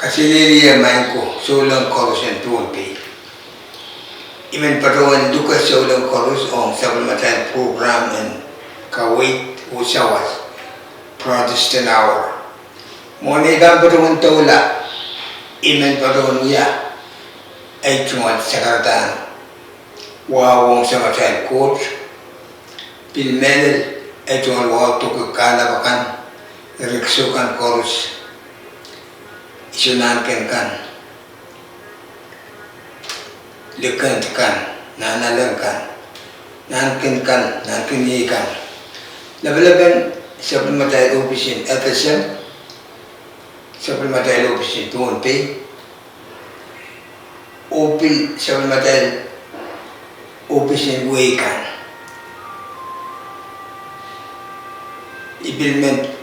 Kasiliria Manko, Solan Chorus and Tuampi. Even Patoan Duka Solan Chorus on Supplemental Program in Kuwait Usawas, Protestanr Hour. Monigan Patoan Tola, Imen Patoan Ya, H1 Sakaratan, Wawong Samatal Coach, Pilmel, H1 Wall Tukakalabakan, Riksukan Chorus. Isunan kan, lekan kan, nanalengkan, nankin kan, nankin ikan. Level-level supplementary operation FSM, supplementary operation 2P, opil supplementary operation wekan. Implement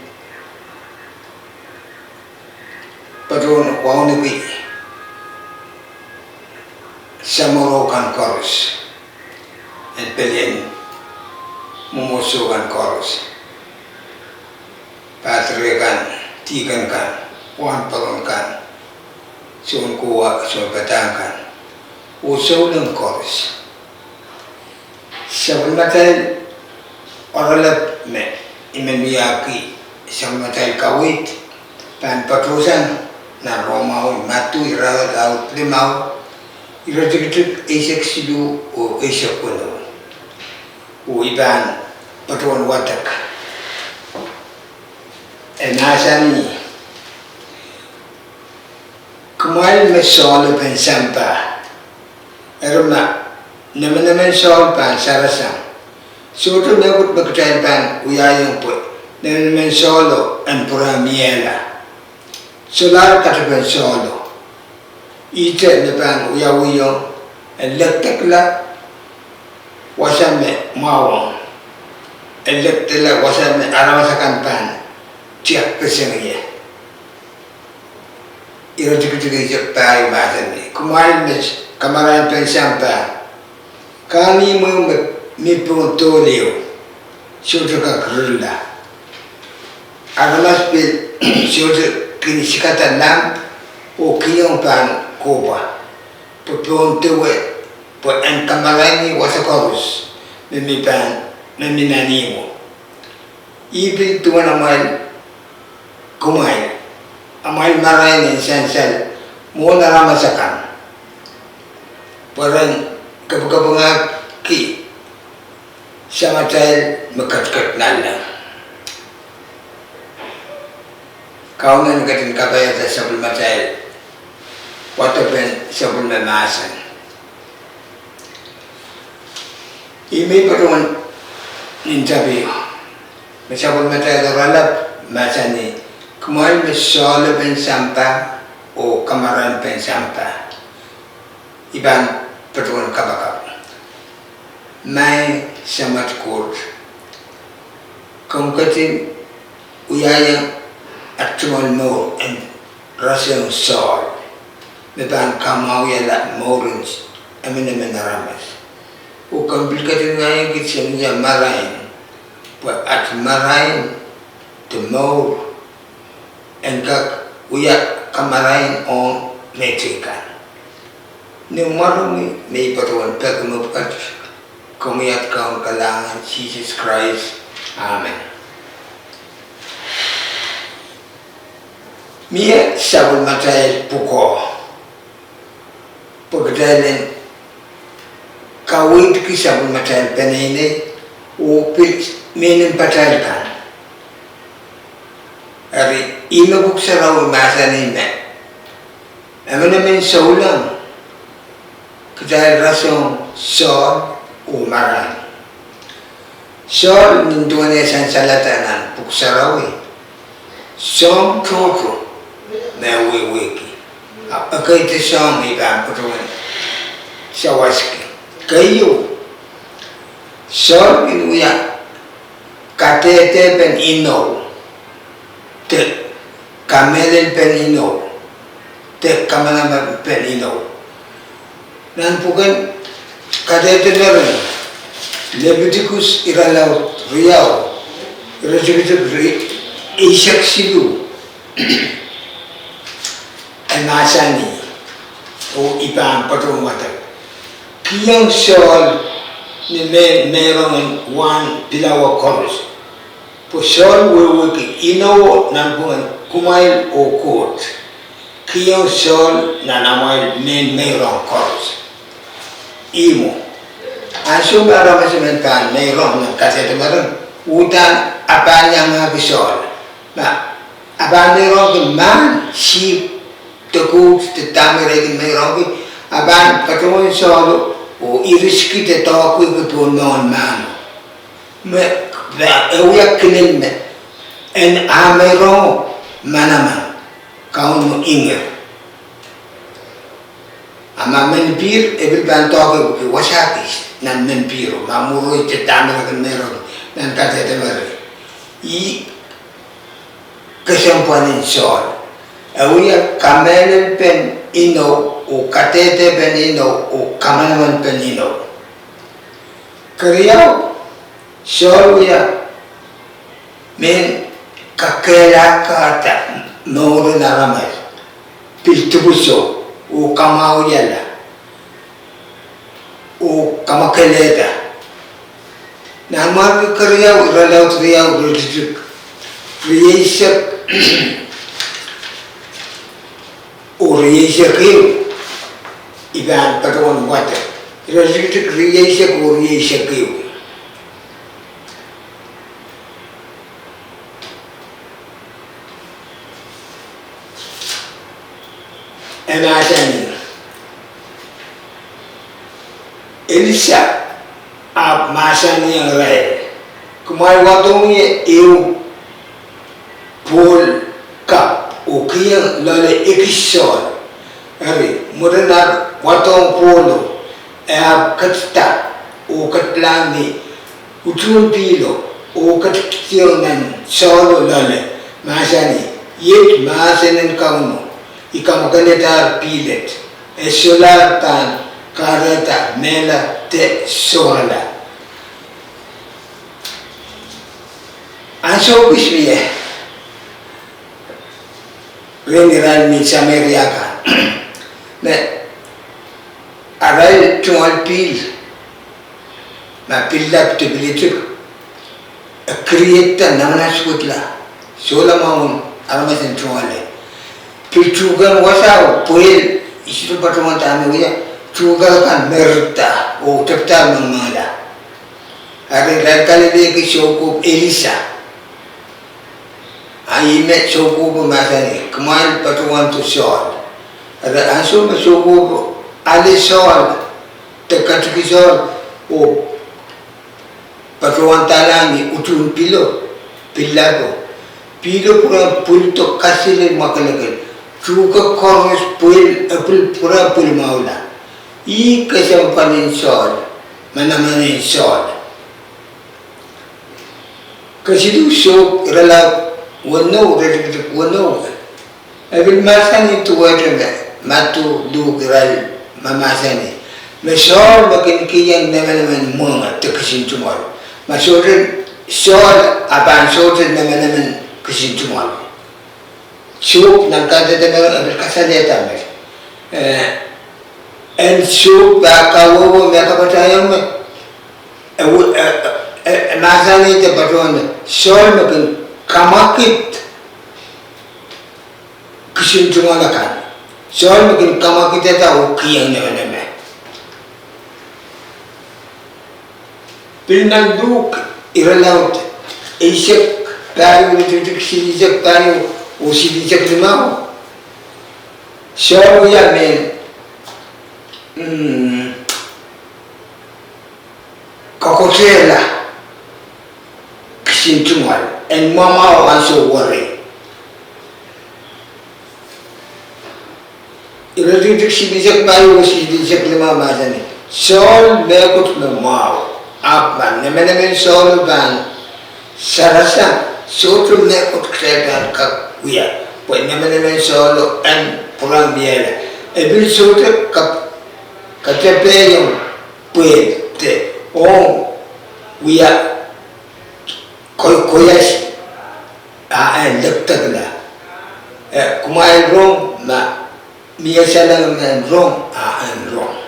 Patron Waunawi Samorokan Chorus and Pelian Momosogan Chorus Patrikan Tigan Kan Wan Palon Kan Son Kuwa Son Patankan Usolan Chorus Sabulmatal Oralap Me Imenmiyaki Sabulmatal Kuwait Pan Patrosan na Romao matu ira laut limau ira tikitik isek sidu o isek kuno o iban patron watak enasani kumal mesol pen sampa erma nemen sol pan sarasam soto nebut baktain pan uyayong po nemen solo en pura miela Solar katapan solo, ite nepan uyawiyo, elektekla wasame mawang, elektekla wasame aramasakan pan, tiap pesengiya. Iro tikitik ijak pari basan ni, kumain mes kamaran pen sampa, kani mo mi puntolio, sutra kerla, aramas pil sutra kini sikatan lam o kiyong pan koba pupon tewe po en kamarani wasakorus memipan meminanimo ibi tuan amal kumay amal marayin sensel mo naramasakan parang kapagkabangag ki sa matay makatkat na lang Kaunan katin kapaya sa sabul matay, wato pen sabul mamasan. Imi patungan nintabi, sabul matay daralap masani, kumain mesol pen sampa o kamaran pen sampa. Iban patungan kabakap. May samat court. Kung katin uyayang actual more and Russian soul. Meban kamau yala morins amene ramas. O complicated ngayon kitchen niya marine. But at marine the more and kak uya kamarain on metrikan. Ni marumi may patuan pagmupat kumiyat kaun kalangan Jesus Christ. Amen. Mia sabul matay puko pagdalen kawit ki sabul matay penene o pil menen patay kan ari inabuk saraw masanin na amana men saulang kadal rasong sol o maran sol ninduane san salatanan puksarawi som koko na wiki akai te som iban putun sawaski kayo sol inuya katete pen ino te kamelen pen ino te kamana pen ino nan pukan katete neren Leviticus iralaut riau Leviticus isak silu masani o ipan patron wata kiyang sol ni meron one pilawa chorus po sol we ki ino nampungan kumail o court kiyang sol na namal meron chorus imo aso bara masementan meron ng kasete meron utan apanya nga bisol na aban meron ki man sheep teku te tamere ki meron ki aban patron sol o iriski te toku ki po non man me uya kinin me en amero manaman kaun mo inger ama menpir ebil ban toku ki wasakis nan menpiro mamuro te tamere ki meron nan kasete meron i kesempuanin sol awia kamelen pen ino o katete pen ino o kamelaman pen ino kriau sol wia men kakela kata nore naramas piltubuso o kamau yala o kamakeleta namar kriau ralau kriau rujuk creation oriation iban patron water result creation oriation enasen Elisa ab masani yang lain kumai watong ye eu Paul kap o kiyang lale ekisol hari modernar watong polo ab katsta o katlani utun pilo o katkiyongan solo lale masani yet masanen kauno ikamakanetar pilet solar tan kareta mela te sola aso bismiye Rengiran mi sameriaka ne arai tual pil ma pilla ptabilituk create namana sukutla sola maun aramasen tuale piltugan wasa poel isitu patron tame uya tugal kan merta o tepta mangala are rakale de ki shoko Elisa I met Sogo Masani, command Patuan to Sol. Ada answer Sogo Ali Sol, the Katukisol, o Patuan Talangi, Utun Pilo, Pilago, Pilo Pura Pulto Casile Makalagal, Truka Corus Pul, Apple Pura Pulmaula, E. Kasampanin Sol, Manamanin Sol. Kasidu so rela wano wano abil masani tu wajanga matu du giral mamasani mesol makin kiyang naman mga takasin tumal masorin sol aban sotin naman kasin tumal chup nangkada naman abil kasaleta mes and chup bakawo makapatayang masani te patron sol makin kamakit kesintungan soal mungkin kamakit itu tahu kiyang nama pinang duk iralaut isek pari untuk sidik pari usidik limau soal ya men kokotela kesintungan and mama also worry. Iradidik si bijak bayo si bijak lima mazani. Sol mekut memau. Apa nemen sol ban sarasa sotu mekut kregan kak uya. Poi nemen sol and pulang biela. Ebil sotu kap katepe yung puete. Oh uya koyas lektakla kumai rom ma Mia salang I'm wrong. I'm wrong.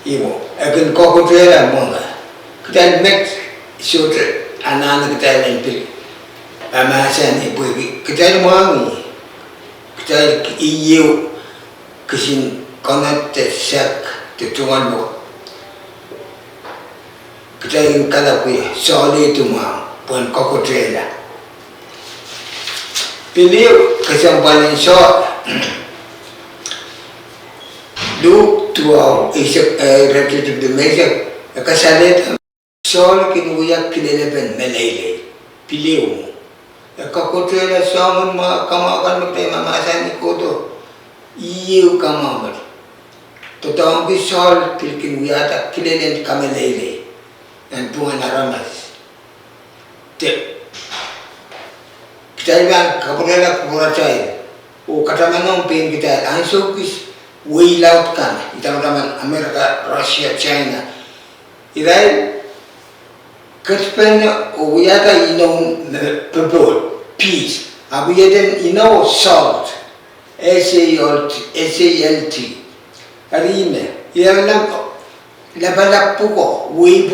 Iwo. Akin kokotrela monga. Kita met shote anana kita lempil. Amasan ibu kita mangi. Kita iyo kisin konat sak tuan mo. Kita yung kada kuya soli tuma pun kokotrela. Pilih kesampalan shot. Look to our relative the measure. Kasalet sol kinuyak kineleven melele. Pilih. Kokotrela somun ma kamakan magtay mamasan ni kodo. Iyo kamamat. Totoo bi sol kilkinuyata kilelen kamelele. And buwan aramas. Te. Kita iban kaprela kuratay. O katamanong pin kita ansok is way loud kan. Kita naman Amerika, Russia, China. Iray kaspen o yata people peace. Abu yata salt. SALT. Arime. Ilang labalak puko, way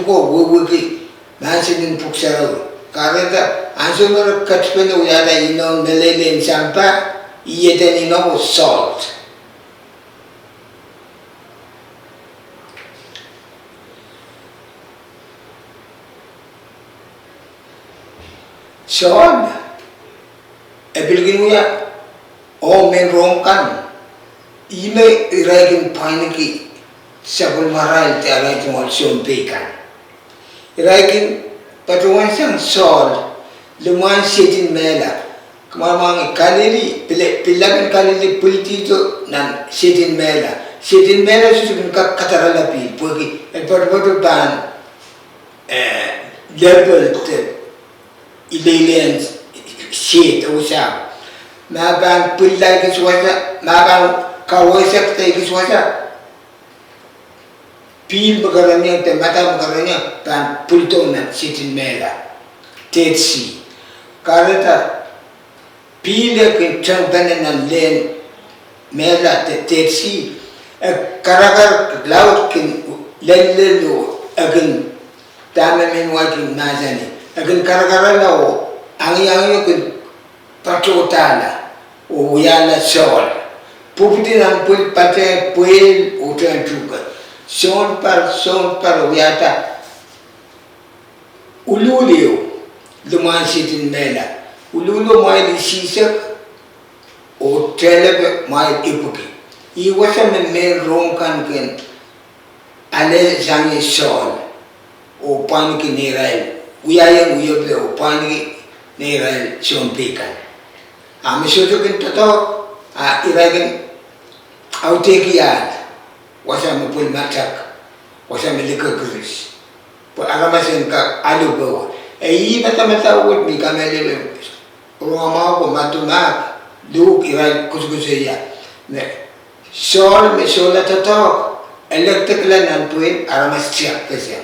masin puksaraw. Karena ansumur katspen uyada melelen sampa, iyeten salt. Salt, epilgin uya, men rongkan, ime iragin painiki. Sabul maral te alay tumol sumpikan. Iragin patuan sang sol luman sitin mela. Kemamang kalili pilagan kalili politito nan sitin mela. Sitin mela susubin kataralapi pergi patu ban level te ilalian shit usap. Maban pilagan suasa maban kawasak te suasa. Pil bagaranya te mata bagaranya pan pulto na sitin mela tetsi kareta pil ke champion na len mela te tetsi karagar laut kin lelelo agin tamamen wakin nazani agin karagar lao angi kin patotala o yala sol puputin ang pul pate puel utan juga son par uyata ululio luman sitin mela ululo mai sisak o telebe mai ipuki iwasa men rongkan ken ale zangi sol o panki nerai uyaya uyobe o panki nerai son pikan amisoto ken toto iragen autekiat wasa mupul matak wasa melika kuris po alamasin ka alubawa mata wot mi kamele roma ko matumak duk irai kuskuseya ne sol me sola tatok electric lan antuin aramas siap kesya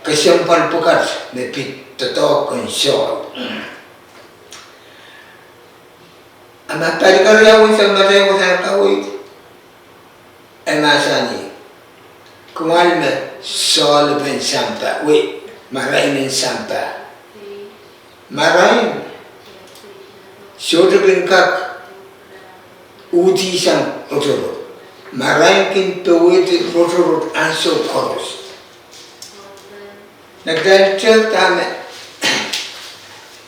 kesempan pukat ne pit tatok kon sol ama karya wisa mata wasa kawit emasani kumalme sol ben sampa marain sampa marain shoto ben kak uti sam otoro marain kin pewet rotoro anso koros nagdalcel tame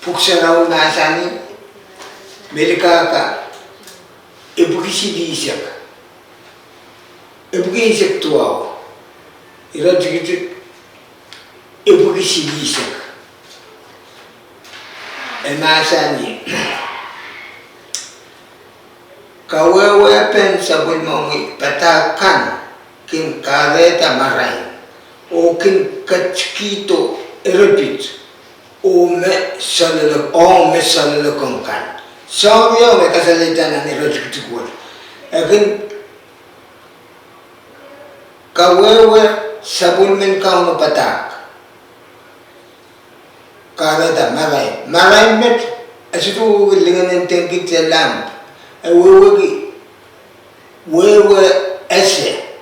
puksanaw nasani Melika ka ebukisi diisak ebukisi tuaw ira jigit ebukisi diisak emasani kawewe pen sabul mongi patakan kin kareta marai o kin kachkito erepit o me salelo konkan Sauriya me kasalita na nirojikutikul. Akin kawewe sabul men kauno patak. Karada maray met Asitu lingan and take it a lamp. And we were essay.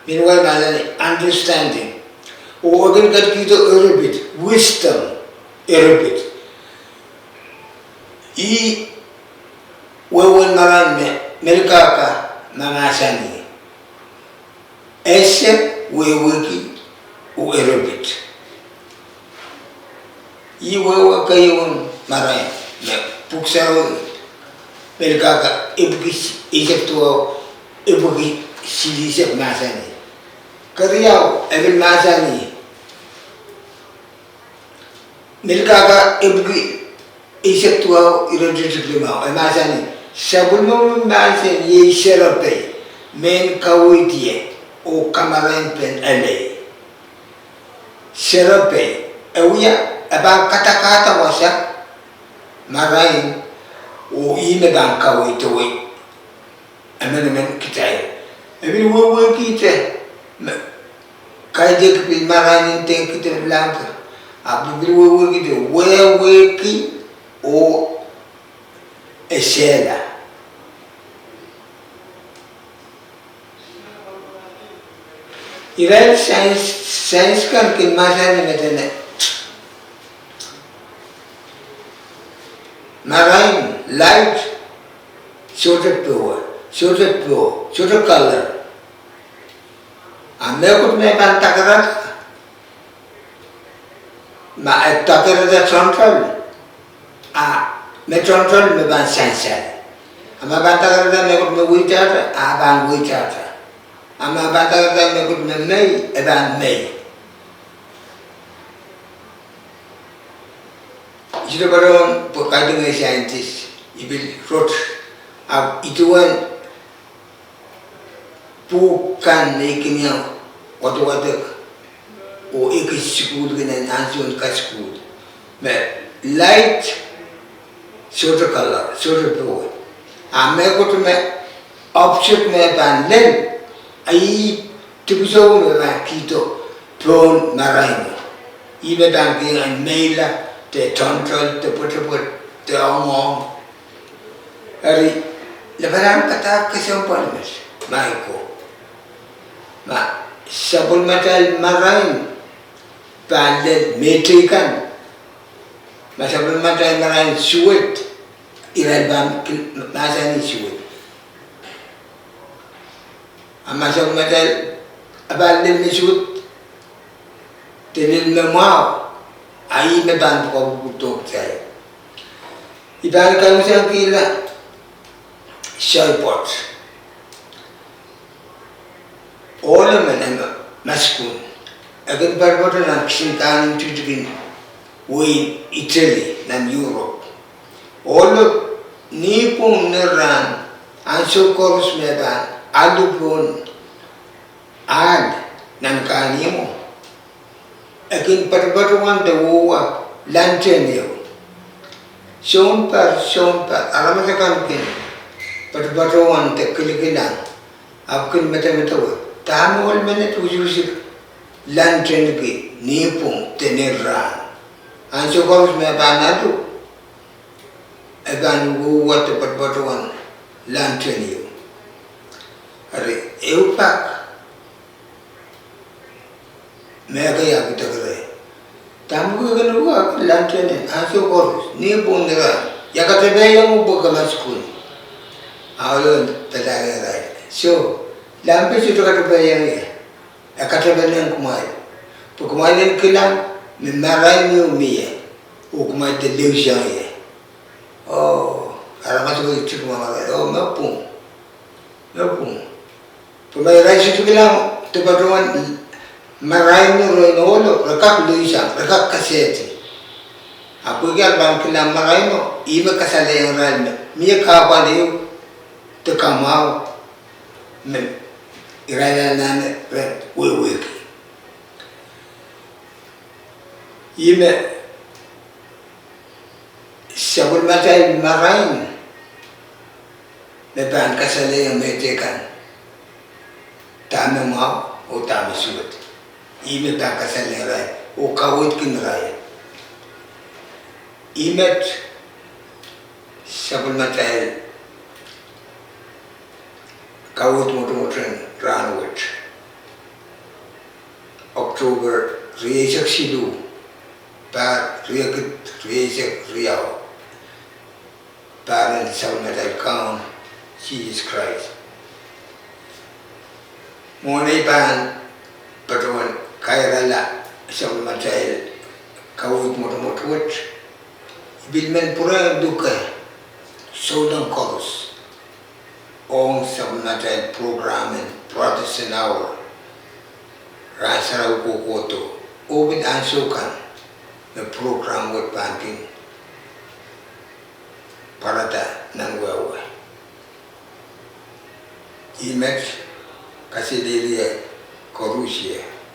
Meanwhile, understanding. Or we can get you a bit, wisdom, a bit. E we will not Melkaka, Mamasani. Essay, we wiki, or a bit. E were Kayun Marai, Puxao, Melkaka, Ibis, Egypto, Ibuki, Sidis of Masani. Kariao, Evil Masani. Melkaka, Ibuki, Egypto, Irreducible, and Masani. Sabulmo Masan ye Serape, Men Kawitie, O Kamaran Pen LA. Serape, Awia, about Katakata Wasa, Marine, O Imedan Kawitaway, Amendment Kitai. Every word Kita Kajak with Marine and take it in Lanka. Abdul Wiki, where Wiki or a sailor. Iran science can kill Marine Marine, light, short of power, short of pure, short of color. And they could make an Takarat. My Takarat control. Metrontrol me ban sensor. Ama Bantakarat me could me witcher, a ban witcher. Ama Bantakarat me could me may, a ban may. Jidabaron, Pokading a scientist, he wrote of it one who can make him what or a school in an ancient school. Light, sort of color, sort of blue. I may go to my object map and then I to be so my Quito, prone marine. Even banking and mailer. The tontrol, the put the arm. The Baran Katak is a polymus, Maiko. Ma Sabul metal marine, Banded metrican. Ma Sabul metal marine suet, Iran Mazani suet. A Masabul metal abandoned suet, the little memoir. I me ban ko talk say. Iban kan sa kila soy pot. All of them maskun. Agan barboto na kinkan tutugin we Italy and Europe. All of nipong neran anso koros me ban alupon ad nan kanimo. Akin perbuatan the war lantern you. Shown per, Aramatakan kin, perbuatan the Kilikilan, Apkin Metametawa, Tamol minute was used lantern ki, Nipum, Teneran. And so comes me banadu. Again, who what the perbuatan lantern you. Eupak. Mega Yakutagre. Tamu can work, lantern, and so forth. Near Bundera, Yakatabayam Bokama school. I learned that I right. So, Lampish to Katabayam, a Katabayan Kumai. Pukumayan Kilam, Marayu me, Ukumai the Lucian. Oh, Aramatu Chikumama, oh, no pum. No pum. For my right to Kilam, to Patuan. Marino Renolo, Rakak Luisa, Rakak Cassette. A Pugal Bankila Marino, Eva Casale and Ralme, Mia Carvalho, to come out. Iranian red, we Eve Sabulmata Marine, the Ban Casale and Metecan. Tamamau or Tamasuit. Even Takasan o Kawitkin Raya. Imet supplemental kawut mutu-mutun ranwit October riyajak sidu par riyagit riyajak riyaw par supplemental count Jesus Christ money ban patron kairala supplemental kawut mutu-mutut bilmen pura duka Southern Chorus on supplemental program in Protestanr Hour Rasarau Kokoto Obin Ansukan the program with banking Parata Nangwawa Imet Kasidelia Korusia